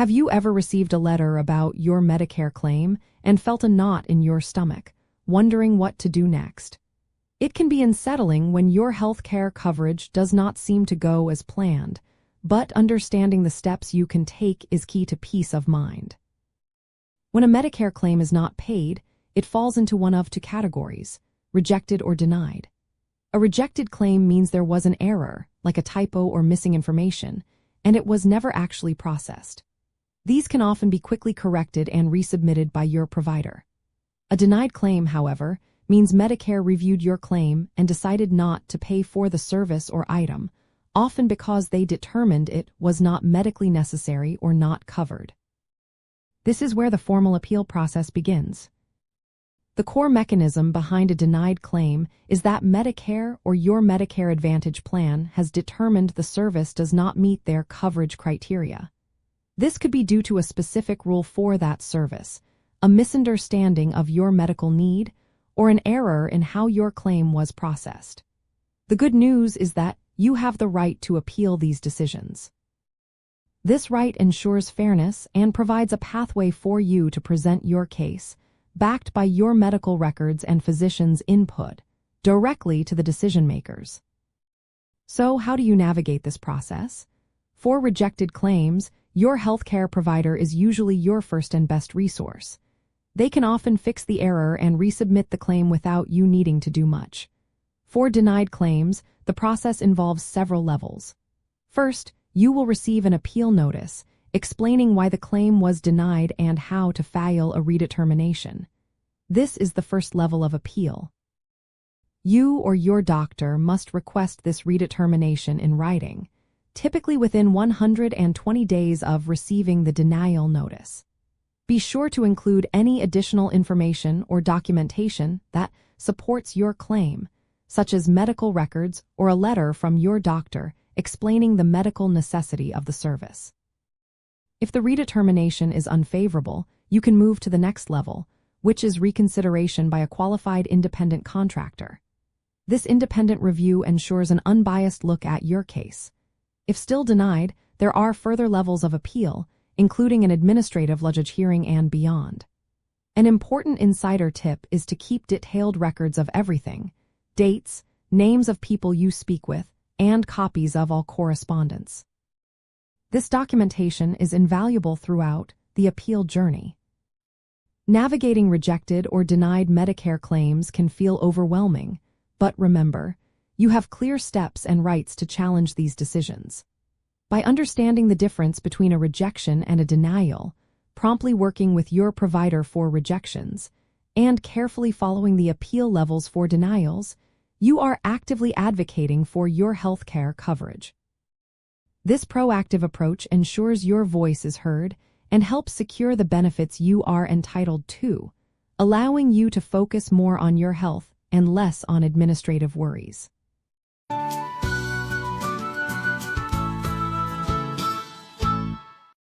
Have you ever received a letter about your Medicare claim and felt a knot in your stomach, wondering what to do next? It can be unsettling when your healthcare coverage does not seem to go as planned, but understanding the steps you can take is key to peace of mind. When a Medicare claim is not paid, it falls into one of two categories: rejected or denied. A rejected claim means there was an error, like a typo or missing information, and it was never actually processed. These can often be quickly corrected and resubmitted by your provider. A denied claim, however, means Medicare reviewed your claim and decided not to pay for the service or item, often because they determined it was not medically necessary or not covered. This is where the formal appeal process begins. The core mechanism behind a denied claim is that Medicare or your Medicare Advantage plan has determined the service does not meet their coverage criteria. This could be due to a specific rule for that service, a misunderstanding of your medical need, or an error in how your claim was processed. The good news is that you have the right to appeal these decisions. This right ensures fairness and provides a pathway for you to present your case, backed by your medical records and physicians' input, directly to the decision makers. So, how do you navigate this process? For rejected claims, your healthcare provider is usually your first and best resource. They can often fix the error and resubmit the claim without you needing to do much. For denied claims, the process involves several levels. First, you will receive an appeal notice explaining why the claim was denied and how to file a redetermination. This is the first level of appeal. You or your doctor must request this redetermination in writing, typically within 120 days of receiving the denial notice. Be sure to include any additional information or documentation that supports your claim, such as medical records or a letter from your doctor explaining the medical necessity of the service. If the redetermination is unfavorable, you can move to the next level, which is reconsideration by a qualified independent contractor. This independent review ensures an unbiased look at your case. If still denied, there are further levels of appeal, including an administrative judge hearing and beyond. An important insider tip is to keep detailed records of everything: dates, names of people you speak with, and copies of all correspondence. This documentation is invaluable throughout the appeal journey. Navigating rejected or denied Medicare claims can feel overwhelming, but remember, you have clear steps and rights to challenge these decisions. By understanding the difference between a rejection and a denial, promptly working with your provider for rejections, and carefully following the appeal levels for denials, you are actively advocating for your healthcare coverage. This proactive approach ensures your voice is heard and helps secure the benefits you are entitled to, allowing you to focus more on your health and less on administrative worries.